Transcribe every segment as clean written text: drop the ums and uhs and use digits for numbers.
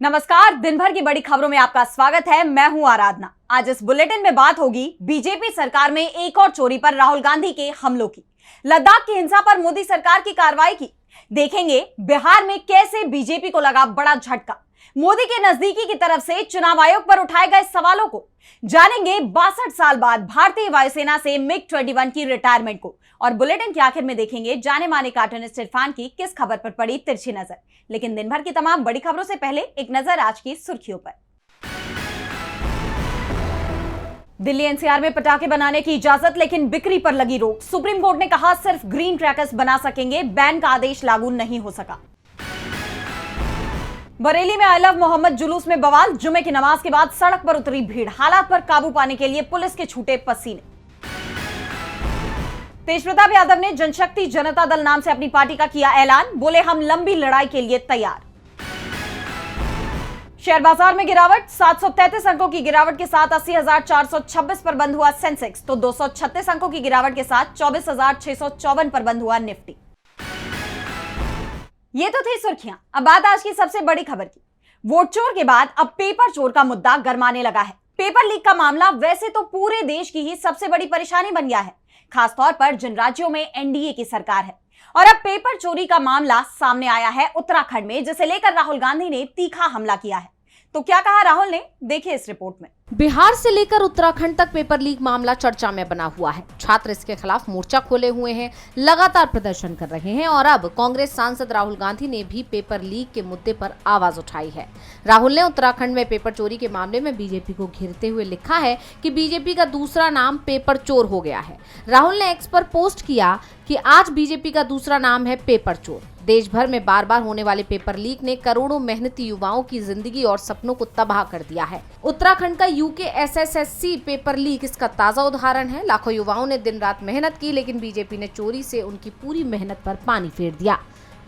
नमस्कार, दिन भर की बड़ी खबरों में आपका स्वागत है। मैं हूं आराधना। आज इस बुलेटिन में बात होगी बीजेपी सरकार में एक और चोरी पर राहुल गांधी के हमलों की, लद्दाख की हिंसा पर मोदी सरकार की कार्रवाई की, देखेंगे बिहार में कैसे बीजेपी को लगा बड़ा झटका, मोदी के नजदीकी की तरफ से चुनाव आयोग पर उठाए गए सवालों को, जानेंगे 62 साल बाद भारतीय वायुसेना से MiG-21 की रिटायरमेंट को, और बुलेटिन के आखिर में देखेंगे जाने माने कार्टूनिस्ट इरफान की किस खबर पर पड़ी तिरछी नजर। लेकिन दिन भर की तमाम बड़ी खबरों से पहले एक नजर आज की सुर्खियों पर। दिल्ली एनसीआर में पटाखे बनाने की इजाजत, लेकिन बिक्री पर लगी रोक। सुप्रीम कोर्ट ने कहा सिर्फ ग्रीन क्रैकर्स बना सकेंगे, बैन का आदेश लागू नहीं हो सका। बरेली में आई लव मोहम्मद जुलूस में बवाल, जुमे की नमाज के बाद सड़क पर उतरी भीड़, हालात पर काबू पाने के लिए पुलिस के छूटे पसीने। तेजप्रताप यादव ने जनशक्ति जनता दल नाम से अपनी पार्टी का किया ऐलान, बोले हम लंबी लड़ाई के लिए तैयार। शेयर बाजार में गिरावट, 733 अंकों की गिरावट के साथ 80,426 पर बंद हुआ सेंसेक्स, तो 236 अंकों की गिरावट के साथ 24,654 पर बंद हुआ निफ्टी। ये तो थी सुर्खियां। अब बात आज की सबसे बड़ी खबर की। वोट चोर के बाद अब पेपर चोर का मुद्दा गरमाने लगा है। पेपर लीक का मामला वैसे तो पूरे देश की ही सबसे बड़ी परेशानी बन गया है, खासतौर पर जिन राज्यों में एनडीए की सरकार है। और अब पेपर चोरी का मामला सामने आया है उत्तराखंड में, जिसे लेकर राहुल गांधी ने तीखा हमला किया है। तो क्या कहा राहुल ने, देखिए इस रिपोर्ट में। बिहार से लेकर उत्तराखंड तक पेपर लीक मामला चर्चा में बना हुआ है। छात्र इसके खिलाफ मोर्चा खोले हुए हैं, लगातार प्रदर्शन कर रहे हैं और अब कांग्रेस सांसद राहुल गांधी ने भी पेपर लीक के मुद्दे पर आवाज उठाई है। राहुल ने उत्तराखंड में पेपर चोरी के मामले में बीजेपी को घेरते हुए लिखा है कि बीजेपी का दूसरा नाम पेपर चोर हो गया है। राहुल ने एक्स पर पोस्ट किया कि आज बीजेपी का दूसरा नाम है पेपर चोर। देश भर में बार बार होने वाले पेपर लीक ने करोड़ों मेहनती युवाओं की जिंदगी और सपनों को तबाह कर दिया है। उत्तराखंड का UKSSSC पेपर लीक इसका ताजा उदाहरण है। लाखों युवाओं ने दिन रात मेहनत की, लेकिन बीजेपी ने चोरी से उनकी पूरी मेहनत पर पानी फेर दिया।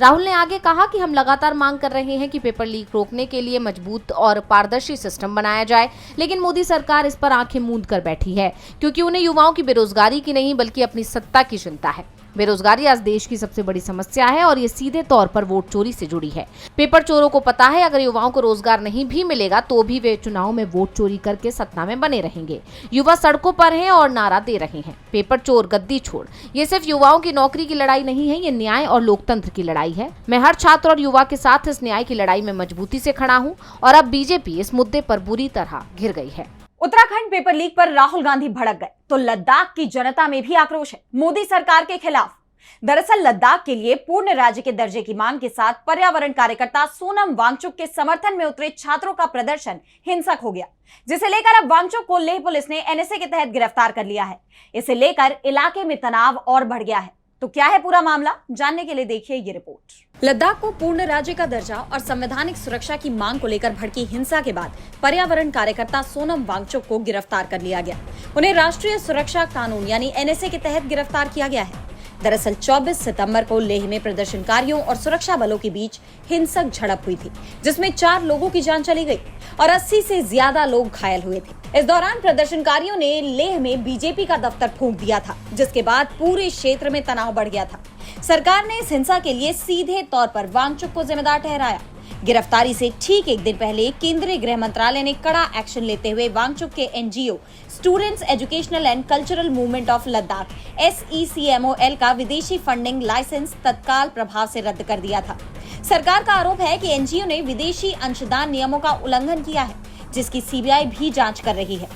राहुल ने आगे कहा कि हम लगातार मांग कर रहे हैं कि पेपर लीक रोकने के लिए मजबूत और पारदर्शी सिस्टम बनाया जाए, लेकिन मोदी सरकार इस पर आंखें मूंद कर बैठी है, क्योंकि उन्हें युवाओं की बेरोजगारी की नहीं बल्कि अपनी सत्ता की चिंता है। बेरोजगारी आज देश की सबसे बड़ी समस्या है और ये सीधे तौर पर वोट चोरी से जुड़ी है। पेपर चोरों को पता है अगर युवाओं को रोजगार नहीं भी मिलेगा तो भी वे चुनाव में वोट चोरी करके सत्ता में बने रहेंगे। युवा सड़कों पर हैं और नारा दे रहे हैं, पेपर चोर गद्दी छोड़। ये सिर्फ युवाओं की नौकरी की लड़ाई नहीं है, ये न्याय और लोकतंत्र की लड़ाई है। मैं हर छात्र और युवा के साथ इस न्याय की लड़ाई में मजबूती से खड़ा हूँ और अब बीजेपी इस मुद्दे पर बुरी तरह घिर गई है। उत्तराखंड पेपर लीक पर राहुल गांधी भड़क गए तो लद्दाख की जनता में भी आक्रोश है मोदी सरकार के खिलाफ। दरअसल लद्दाख के लिए पूर्ण राज्य के दर्जे की मांग के साथ पर्यावरण कार्यकर्ता सोनम वांगचुक के समर्थन में उतरे छात्रों का प्रदर्शन हिंसक हो गया, जिसे लेकर अब वांगचुक को लेह पुलिस ने NSA के तहत गिरफ्तार कर लिया है। इसे लेकर इलाके में तनाव और बढ़ गया है। तो क्या है पूरा मामला, जानने के लिए देखिए ये रिपोर्ट। लद्दाख को पूर्ण राज्य का दर्जा और संवैधानिक सुरक्षा की मांग को लेकर भड़की हिंसा के बाद पर्यावरण कार्यकर्ता सोनम वांगचुक को गिरफ्तार कर लिया गया। उन्हें राष्ट्रीय सुरक्षा कानून यानी NSA के तहत गिरफ्तार किया गया है। दरअसल 24 सितंबर को लेह में प्रदर्शनकारियों और सुरक्षा बलों के बीच हिंसक झड़प हुई थी, जिसमें 4 लोगों की जान चली गई और 80 से ज्यादा लोग घायल हुए थे। इस दौरान प्रदर्शनकारियों ने लेह में बीजेपी का दफ्तर फूंक दिया था, जिसके बाद पूरे क्षेत्र में तनाव बढ़ गया था। सरकार ने इस हिंसा के लिए सीधे तौर पर वांगचुक को जिम्मेदार ठहराया। गिरफ्तारी से ठीक एक दिन पहले केंद्रीय गृह मंत्रालय ने कड़ा एक्शन लेते हुए वांगचुक के NGO students educational and cultural movement of Ladakh SECMOL का विदेशी फंडिंग लाइसेंस तत्काल प्रभाव से रद्द कर दिया था। सरकार का आरोप है कि NGO ने विदेशी अंशदान नियमों का उल्लंघन किया है, जिसकी CBI भी जांच कर रही है।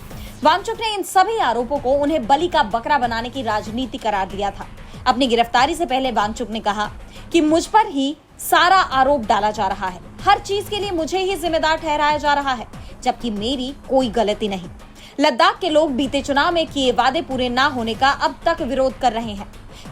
वांगचुक ने इन सभी आरोपों को उन्हें बलि का बकरा बनाने की राजनीति करार दिया था। अपनी गिरफ्तारी से पहले वांगचुक ने कहा कि मुझ पर ही सारा आरोप डाला जा रहा है, हर चीज के लिए मुझे ही जिम्मेदार ठहराया जा रहा है, जबकि मेरी कोई गलती नहीं। लद्दाख के लोग बीते चुनाव में किए वादे पूरे ना होने का अब तक विरोध कर रहे हैं।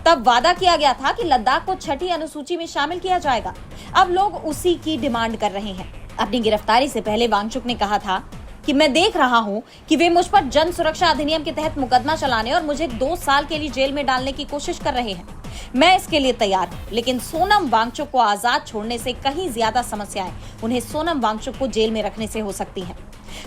तब वादा किया गया था कि लद्दाख को 6ठी अनुसूची में शामिल किया जाएगा। अब लोग उसी की डिमांड कर रहे हैं। अपनी गिरफ्तारी से पहले वांगचुक ने कहा था कि मैं देख रहा हूं कि वे मुझ पर जन सुरक्षा अधिनियम के तहत मुकदमा चलाने और मुझे 2 साल के लिए जेल में डालने की कोशिश कर रहे हैं। मैं इसके लिए तैयार हूं, लेकिन सोनम वांगचुक को आजाद छोड़ने से कहीं ज्यादा समस्याएं उन्हें सोनम वांगचुक को जेल में रखने से हो सकती हैं।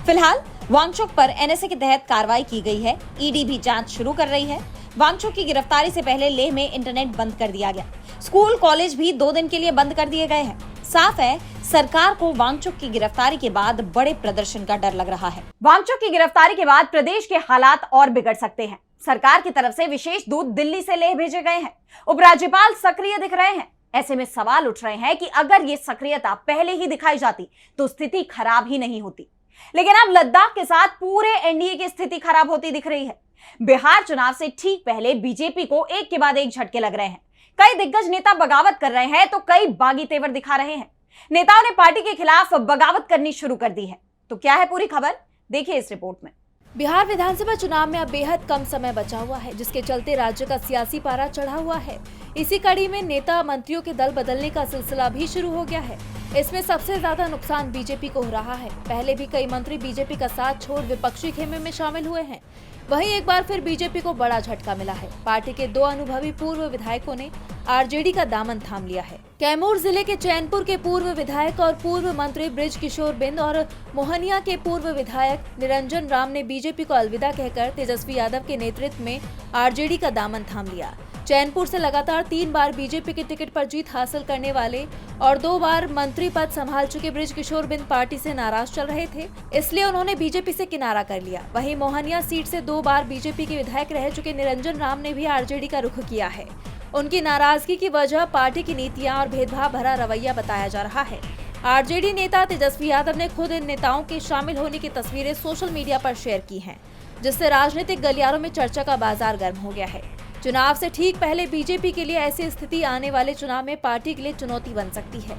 फिलहाल वांगचुक पर NSA के तहत कार्रवाई की गई है। ED भी जांच शुरू कर रही है। वांगचुक की गिरफ्तारी से पहले लेह में इंटरनेट बंद कर दिया गया। स्कूल कॉलेज भी 2 दिन के लिए बंद कर दिए गए हैं। साफ है सरकार को वांगचुक की गिरफ्तारी के बाद बड़े प्रदर्शन का डर लग रहा है। वांगचुक की गिरफ्तारी के बाद प्रदेश के हालात और बिगड़ सकते हैं। सरकार की तरफ से विशेष दूत दिल्ली से लेह भेजे गए हैं। उपराज्यपाल सक्रिय दिख रहे हैं। ऐसे में सवाल उठ रहे हैं कि अगर ये सक्रियता पहले ही दिखाई जाती तो स्थिति खराब ही नहीं होती। लेकिन अब लद्दाख के साथ पूरे एनडीए की स्थिति खराब होती दिख रही है। बिहार चुनाव से ठीक पहले बीजेपी को एक के बाद एक झटके लग रहे हैं। कई दिग्गज नेता बगावत कर रहे हैं तो कई बागी तेवर दिखा रहे हैं। नेताओं ने पार्टी के खिलाफ बगावत करनी शुरू कर दी है। तो क्या है पूरी खबर, देखिए इस रिपोर्ट में। बिहार विधानसभा चुनाव में अब बेहद कम समय बचा हुआ है, जिसके चलते राज्य का सियासी पारा चढ़ा हुआ है। इसी कड़ी में नेता मंत्रियों के दल बदलने का सिलसिला भी शुरू हो गया है। इसमें सबसे ज्यादा नुकसान बीजेपी को हो रहा है। पहले भी कई मंत्री बीजेपी का साथ छोड़ विपक्षी खेमे में शामिल हुए हैं। वहीं एक बार फिर बीजेपी को बड़ा झटका मिला है। पार्टी के 2 अनुभवी पूर्व विधायकों ने आरजेडी का दामन थाम लिया है। कैमूर जिले के चैनपुर के पूर्व विधायक और पूर्व मंत्री बृज किशोर बिंद और मोहनिया के पूर्व विधायक निरंजन राम ने बीजेपी को अलविदा कहकर तेजस्वी यादव के नेतृत्व में आरजेडी का दामन थाम लिया। चैनपुर से लगातार 3 बार बीजेपी के टिकट पर जीत हासिल करने वाले और 2 बार मंत्री पद संभाल चुके बृज किशोर बिंद पार्टी से नाराज चल रहे थे, इसलिए उन्होंने बीजेपी से किनारा कर लिया। वहीं मोहनिया सीट से 2 बार बीजेपी के विधायक रह चुके निरंजन राम ने भी आरजेडी का रुख किया है। उनकी नाराजगी की वजह पार्टी की नीतियां और भेदभाव भरा रवैया बताया जा रहा है। आरजेडी नेता तेजस्वी यादव ने खुद इन नेताओं के शामिल होने की तस्वीरें सोशल मीडिया पर शेयर की हैं, जिससे राजनीतिक गलियारों में चर्चा का बाजार गर्म हो गया है। चुनाव से ठीक पहले बीजेपी के लिए ऐसी स्थिति आने वाले चुनाव में पार्टी के लिए चुनौती बन सकती है।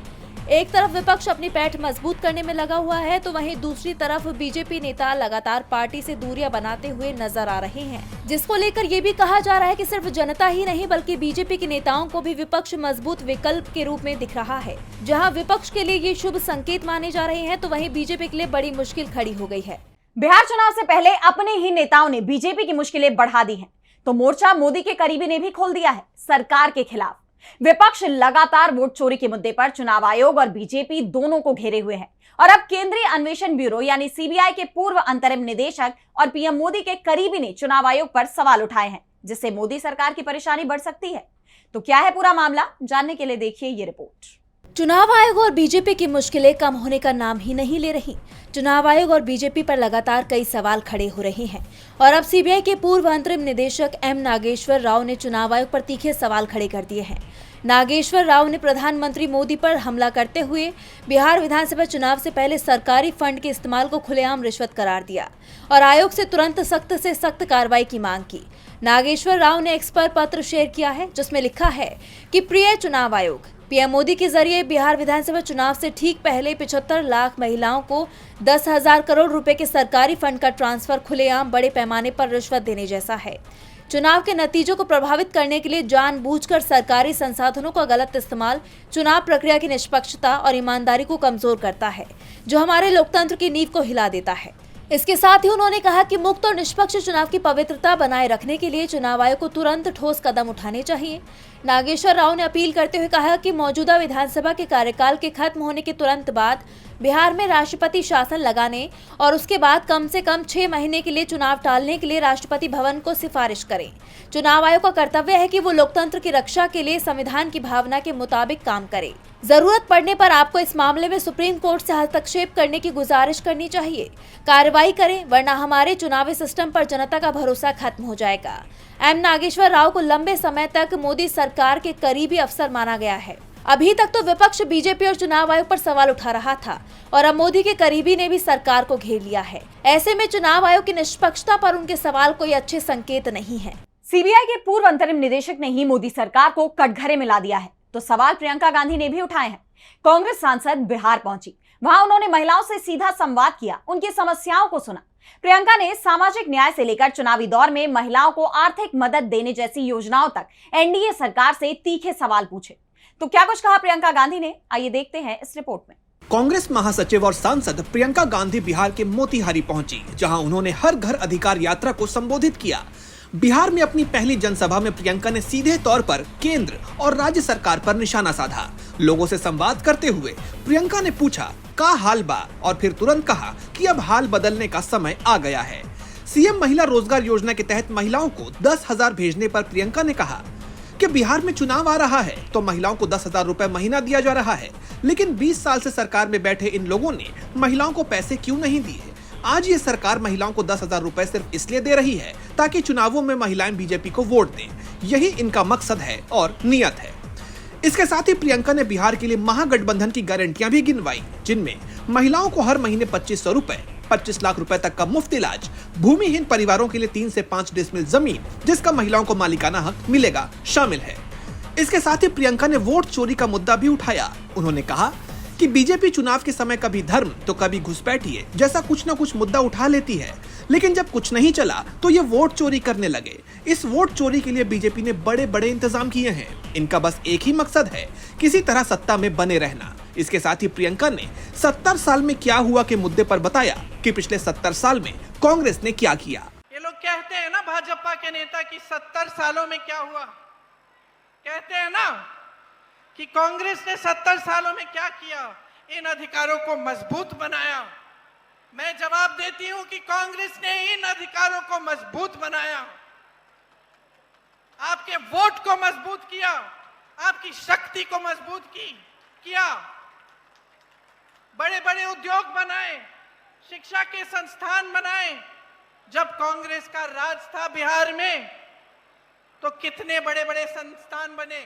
एक तरफ विपक्ष अपनी पैठ मजबूत करने में लगा हुआ है, तो वहीं दूसरी तरफ बीजेपी नेता लगातार पार्टी से दूरियां बनाते हुए नजर आ रहे हैं, जिसको लेकर ये भी कहा जा रहा है कि सिर्फ जनता ही नहीं बल्कि बीजेपी के नेताओं को भी विपक्ष मजबूत विकल्प के रूप में दिख रहा है। जहाँ विपक्ष के लिए ये शुभ संकेत माने जा रहे हैं, तो वहीं बीजेपी के लिए बड़ी मुश्किल खड़ी हो गई है। बिहार चुनाव से पहले अपने ही नेताओं ने बीजेपी की मुश्किलें बढ़ा दी हैं, तो मोर्चा मोदी के करीबी ने भी खोल दिया है सरकार के खिलाफ। विपक्ष लगातार वोट चोरी के मुद्दे पर चुनाव आयोग और बीजेपी दोनों को घेरे हुए है और अब केंद्रीय अन्वेषण ब्यूरो यानी सीबीआई के पूर्व अंतरिम निदेशक और पीएम मोदी के करीबी ने चुनाव आयोग पर सवाल उठाए हैं, जिससे मोदी सरकार की परेशानी बढ़ सकती है। तो क्या है पूरा मामला, जानने के लिए देखिए ये रिपोर्ट। चुनाव आयोग और बीजेपी की मुश्किलें कम होने का नाम ही नहीं ले रही। चुनाव आयोग और बीजेपी पर लगातार कई सवाल खड़े हो रहे हैं और अब सीबीआई के पूर्व अंतरिम निदेशक एम नागेश्वर राव ने चुनाव आयोग पर तीखे सवाल खड़े कर दिए हैं। नागेश्वर राव ने प्रधानमंत्री मोदी पर हमला करते हुए बिहार विधानसभा चुनाव से पहले सरकारी फंड के इस्तेमाल को खुलेआम रिश्वत करार दिया और आयोग से तुरंत सख्त से सख्त कार्रवाई की मांग की। नागेश्वर राव ने एक्स पर पत्र शेयर किया है, जिसमें लिखा है कि प्रिय चुनाव आयोग, पीएम मोदी के जरिए बिहार विधानसभा चुनाव से ठीक पहले 75 लाख महिलाओं को 10,000 करोड़ रुपए के सरकारी फंड का ट्रांसफर खुलेआम बड़े पैमाने पर रिश्वत देने जैसा है। चुनाव के नतीजों को प्रभावित करने के लिए जानबूझकर सरकारी संसाधनों का गलत इस्तेमाल चुनाव प्रक्रिया की निष्पक्षता और ईमानदारी को कमजोर करता है, जो हमारे लोकतंत्र की नींव को हिला देता है। इसके साथ ही उन्होंने कहा कि मुक्त और निष्पक्ष चुनाव की पवित्रता बनाए रखने के लिए चुनाव आयोग को तुरंत ठोस कदम उठाने चाहिए। नागेश्वर राव ने अपील करते हुए कहा कि मौजूदा विधानसभा के कार्यकाल के खत्म होने के तुरंत बाद बिहार में राष्ट्रपति शासन लगाने और उसके बाद कम से कम 6 महीने के लिए चुनाव टालने के लिए राष्ट्रपति भवन को सिफारिश करें। चुनाव आयोग का कर्तव्य है कि वो लोकतंत्र की रक्षा के लिए संविधान की भावना के मुताबिक काम करे। जरूरत पड़ने पर आपको इस मामले में सुप्रीम कोर्ट से हस्तक्षेप करने की गुजारिश करनी चाहिए। कार्रवाई करें, वरना हमारे चुनावी सिस्टम पर जनता का भरोसा खत्म हो जाएगा। एम नागेश्वर राव को लंबे समय तक मोदी सरकार के करीबी अफसर माना गया है। अभी तक तो विपक्ष बीजेपी और चुनाव आयोग पर सवाल उठा रहा था और अब मोदी के करीबी ने भी सरकार को घेर लिया है। ऐसे में चुनाव आयोग की निष्पक्षता पर उनके सवाल कोई अच्छे संकेत नहीं है। सीबीआई के पूर्व अंतरिम निदेशक ने ही मोदी सरकार को कटघरे में ला दिया है, तो सवाल प्रियंका गांधी ने भी उठाए हैं। कांग्रेस सांसद बिहार पहुंची, वहां उन्होंने महिलाओं से सीधा संवाद किया, उनकी समस्याओं को सुना। प्रियंका ने सामाजिक न्याय से लेकर चुनावी दौर में महिलाओं को आर्थिक मदद देने जैसी योजनाओं तक एनडीए सरकार से तीखे सवाल पूछे। तो क्या कुछ कहा प्रियंका गांधी ने, आइए देखते हैं इस रिपोर्ट में। कांग्रेस महासचिव और सांसद प्रियंका गांधी बिहार के मोतिहारी पहुंची, जहां उन्होंने हर घर अधिकार यात्रा को संबोधित किया। बिहार में अपनी पहली जनसभा में प्रियंका ने सीधे तौर पर केंद्र और राज्य सरकार पर निशाना साधा। लोगों से संवाद करते हुए प्रियंका ने पूछा का हाल बा, और फिर तुरंत कहा कि अब हाल बदलने का समय आ गया है। सीएम महिला रोजगार योजना के तहत महिलाओं को 10,000 भेजने पर प्रियंका ने कहा जबकि बिहार में चुनाव आ रहा है तो महिलाओं को 10,000 रुपए महीना दिया जा रहा है, लेकिन 20 साल से सरकार में बैठे इन लोगों ने महिलाओं को पैसे क्यों नहीं दिए? आज ये सरकार महिलाओं को 10,000 रुपए सिर्फ इसलिए दे रही है ताकि चुनावों में महिलाएं बीजेपी को वोट दें। यही इनका मकसद है और नियत है। इसके साथ ही प्रियंका ने बिहार के लिए महागठबंधन की गारंटियां भी गिनवाई, जिनमें महिलाओं को हर महीने 2500 रुपए, 25 लाख रुपए तक का मुफ्त इलाज, भूमिहीन परिवारों के लिए 3 से 5 डिसमिल जमीन जिसका महिलाओं को मालिकाना हक मिलेगा शामिल है। इसके साथ ही प्रियंका ने वोट चोरी का मुद्दा भी उठाया। उन्होंने कहा कि बीजेपी चुनाव के समय कभी धर्म तो कभी घुसपैठिए जैसा कुछ न कुछ मुद्दा उठा लेती है, लेकिन जब कुछ नहीं चला तो ये वोट चोरी करने लगे। इस वोट चोरी के लिए बीजेपी ने बड़े बड़े इंतजाम किए हैं। इनका बस एक ही मकसद है, किसी तरह सत्ता में बने रहना। इसके साथ ही प्रियंका ने 70 साल में क्या हुआ के मुद्दे पर बताया कि पिछले 70 साल में कांग्रेस ने क्या किया। ये लोग कहते हैं ना भाजपा के नेता कि 70 सालों में क्या हुआ, कहते हैं ना कि कांग्रेस ने 70 सालों में क्या किया, इन अधिकारों को मजबूत बनाया। मैं जवाब देती हूं कि कांग्रेस ने इन अधिकारों को मजबूत बनाया, आपके वोट को मजबूत किया, आपकी शक्ति को मजबूत किया, बड़े बड़े उद्योग बनाए, शिक्षा के संस्थान बनाए। जब कांग्रेस का राज था बिहार में तो कितने बड़े बड़े संस्थान बने,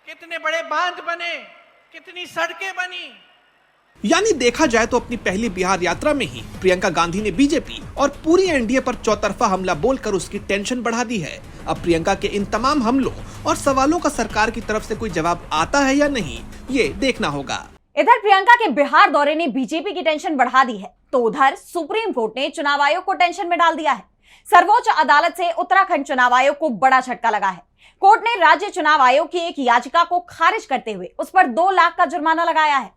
कितने बड़े बांध बने, कितनी सड़कें बनी। यानी देखा जाए तो अपनी पहली बिहार यात्रा में ही प्रियंका गांधी ने बीजेपी और पूरी एनडीए पर चौतरफा हमला बोलकर उसकी टेंशन बढ़ा दी है। अब प्रियंका के इन तमाम हमलों और सवालों का सरकार की तरफ से कोई जवाब आता है या नहीं, ये देखना होगा। इधर प्रियंका के बिहार दौरे ने बीजेपी की टेंशन बढ़ा दी है, तो उधर सुप्रीम कोर्ट ने चुनाव आयोग को टेंशन में डाल दिया है। सर्वोच्च अदालत से उत्तराखंड चुनाव आयोग को बड़ा झटका लगा है। कोर्ट ने राज्य चुनाव आयोग की एक याचिका को खारिज करते हुए उस पर 2 लाख का जुर्माना लगाया है।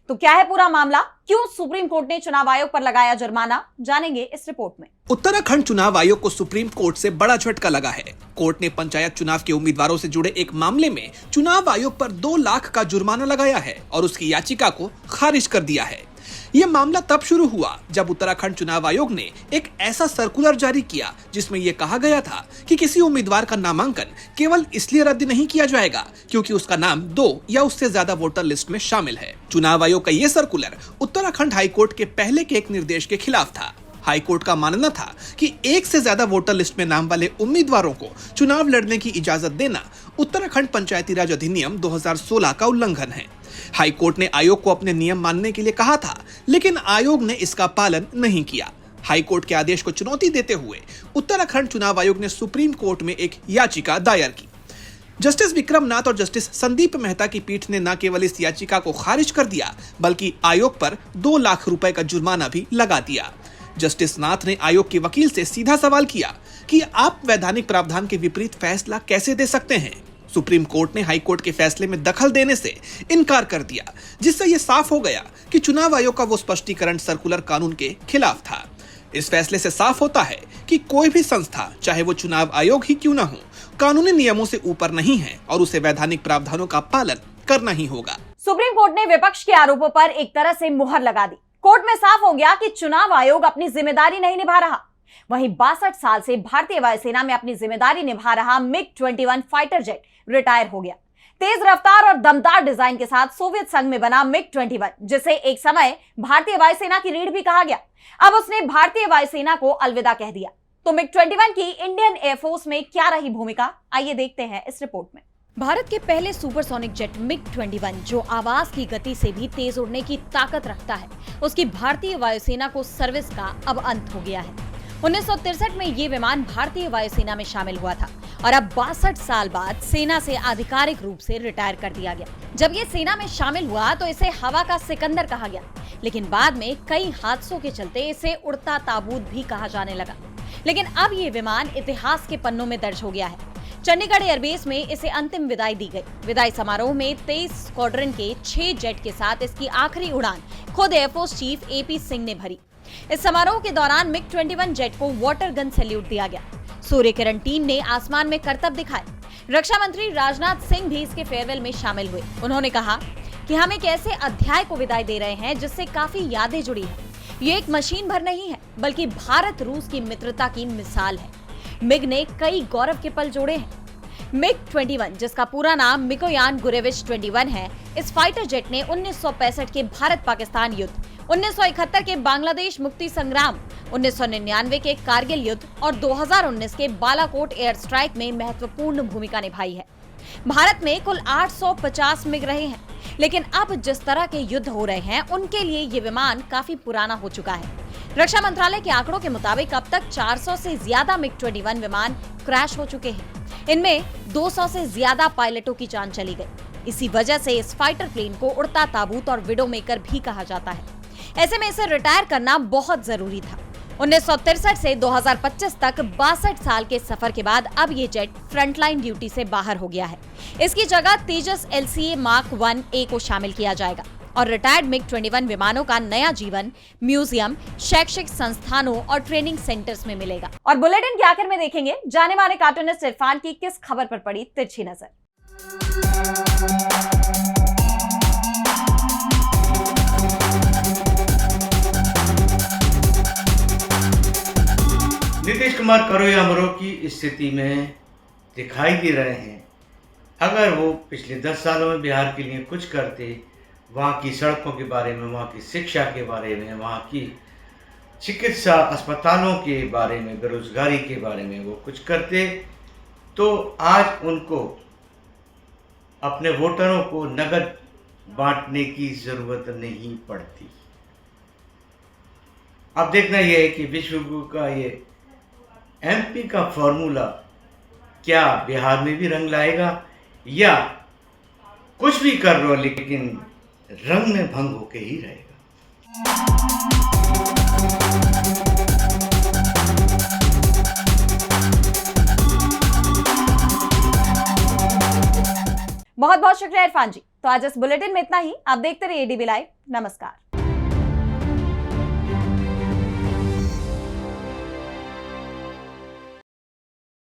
तो क्या है पूरा मामला, क्यों सुप्रीम कोर्ट ने चुनाव आयोग पर लगाया जुर्माना, जानेंगे इस रिपोर्ट में। उत्तराखंड चुनाव आयोग को सुप्रीम कोर्ट से बड़ा झटका लगा है। कोर्ट ने पंचायत चुनाव के उम्मीदवारों से जुड़े एक मामले में चुनाव आयोग पर 2 लाख का जुर्माना लगाया है और उसकी याचिका को खारिज कर दिया है। यह मामला तब शुरू हुआ जब उत्तराखंड चुनाव आयोग ने एक ऐसा सर्कुलर जारी किया जिसमें यह कहा गया था कि किसी उम्मीदवार का नामांकन केवल इसलिए रद्द नहीं किया जाएगा क्योंकि उसका नाम 2 या उससे ज्यादा वोटर लिस्ट में शामिल है। चुनाव आयोग का यह सर्कुलर उत्तराखंड हाईकोर्ट के पहले के एक निर्देश के खिलाफ था। हाईकोर्ट का मानना था कि 1 से ज्यादा वोटर लिस्ट में नाम वाले उम्मीदवारों को चुनाव लड़ने की इजाजत देना उत्तराखंड पंचायती राज अधिनियम 2016 का उल्लंघन है। हाईकोर्ट ने आयोग को अपने नियम मानने के लिए कहा था, लेकिन आयोग ने इसका पालन नहीं किया। हाईकोर्ट के आदेश को चुनौती देते हुए उत्तराखंड चुनाव आयोग ने सुप्रीम कोर्ट में एक याचिका दायर की। जस्टिस विक्रम नाथ और जस्टिस संदीप मेहता की पीठ ने न केवल इस याचिका को खारिज कर दिया बल्कि आयोग पर 2 लाख रुपए का जुर्माना भी लगा दिया। जस्टिस नाथ ने आयोग के वकील से सीधा सवाल किया कि आप वैधानिक प्रावधान के विपरीत फैसला कैसे दे सकते हैं। सुप्रीम कोर्ट ने हाईकोर्ट के फैसले में दखल देने से इनकार कर दिया, जिससे यह साफ हो गया कि चुनाव आयोग का वो स्पष्टीकरण सर्कुलर कानून के खिलाफ था। इस फैसले से साफ होता है कि कोई भी संस्था, चाहे वो चुनाव आयोग ही क्यों न हो, कानूनी नियमों से ऊपर नहीं है और उसे वैधानिक प्रावधानों का पालन करना ही होगा। सुप्रीम कोर्ट ने विपक्ष के आरोपों पर एक तरह से मुहर लगा दी। कोर्ट में साफ हो गया कि चुनाव आयोग अपनी जिम्मेदारी नहीं निभा रहा। वहीं 62 साल से भारतीय वायुसेना में अपनी जिम्मेदारी निभा रहा MiG-21 फाइटर जेट रिटायर हो गया। तेज रफ्तार और दमदार डिजाइन के साथ सोवियत संघ में बना MiG-21, जिसे एक समय भारतीय वायुसेना की रीढ़ भी कहा गया, अब उसने भारतीय वायुसेना को अलविदा कह दिया। तो MiG-21 की इंडियन एयरफोर्स में क्या रही भूमिका, आइए देखते हैं इस रिपोर्ट में। भारत के पहले सुपरसोनिक जेट MiG-21, जो आवाज की गति से भी तेज उड़ने की ताकत रखता है, उसकी भारतीय वायुसेना को सर्विस का अब अंत हो गया है। 1963 में ये विमान भारतीय वायुसेना में शामिल हुआ था और अब 62 साल बाद सेना से आधिकारिक रूप से रिटायर कर दिया गया। जब ये सेना में शामिल हुआ तो इसे हवा का सिकंदर कहा गया, लेकिन बाद में कई हादसों के चलते इसे उड़ता ताबूत भी कहा जाने लगा। लेकिन अब ये विमान इतिहास के पन्नों में दर्ज हो गया है। चंडीगढ़ एयरबेस में इसे अंतिम विदाई दी गई। विदाई समारोह में 23 स्क्वाड्रन के 6 जेट के साथ इसकी आखिरी उड़ान खुद एयरफोर्स चीफ AP सिंह ने भरी। इस समारोह के दौरान MiG-21 जेट को वाटर गन सैल्यूट दिया गया। सूर्य किरण टीम ने आसमान में करतब दिखाए। रक्षा मंत्री राजनाथ सिंह भी इसके फेयरवेल में शामिल हुए। उन्होंने कहा कि हम एक ऐसे अध्याय को विदाई दे रहे हैं जिससे काफी यादें जुड़ी हैं। ये एक मशीन भर नहीं है, बल्कि भारत रूस की मित्रता की मिसाल है। मिग ने कई गौरव के पल जोड़े हैं। MiG-21, जिसका पूरा नाम मिकोयान गुरेविच 21 है, इस फाइटर जेट ने 1965 के भारत पाकिस्तान युद्ध, 1971 के बांग्लादेश मुक्ति संग्राम, 1999 के कारगिल युद्ध और 2019 के बालाकोट एयर स्ट्राइक में महत्वपूर्ण भूमिका निभाई है। भारत में कुल 850 मिग रहे हैं, लेकिन अब जिस तरह के युद्ध हो रहे हैं उनके लिए ये विमान काफी पुराना हो चुका है। रक्षा मंत्रालय के आंकड़ों के मुताबिक अब तक 400 से ज्यादा MiG-21 विमान क्रैश हो चुके हैं। इनमें 200 से ज्यादा पायलटों की जान चली गई। इसी वजह से इस फाइटर प्लेन को उड़ता ताबूत और विडो मेकर भी कहा जाता है। ऐसे में इसे रिटायर करना बहुत जरूरी था। 1963 से 2025 तक 62 साल के सफर के बाद अब ये जेट फ्रंटलाइन ड्यूटी से बाहर हो गया है। इसकी जगह तेजस LCA Mark 1A को शामिल किया जाएगा और रिटायर्ड MiG-21 विमानों का नया जीवन म्यूजियम, शैक्षिक संस्थानों और ट्रेनिंग सेंटर्स में मिलेगा। और बुलेटिन के आखिर में देखेंगे जाने माने कार्टूनिस्ट इरफान की किस खबर पर पड़ी तिरछी नजर। नीतीश कुमार करो या मरो की स्थिति में दिखाई दे रहे हैं। अगर वो पिछले 10 सालों में बिहार के लिए कुछ करते, वहाँ की सड़कों के बारे में, वहाँ की शिक्षा के बारे में, वहाँ की चिकित्सा अस्पतालों के बारे में, बेरोजगारी के बारे में वो कुछ करते, तो आज उनको अपने वोटरों को नगद बांटने की ज़रूरत नहीं पड़ती। अब देखना यह है कि विश्व गुरु का ये MP का फॉर्मूला क्या बिहार में भी रंग लाएगा या कुछ भी कर लो लेकिन रंग में भंग होके ही रहेगा। बहुत बहुत शुक्रिया इरफान जी। तो आज इस बुलेटिन में इतना ही। आप देखते रहिए ADB लाइव। नमस्कार।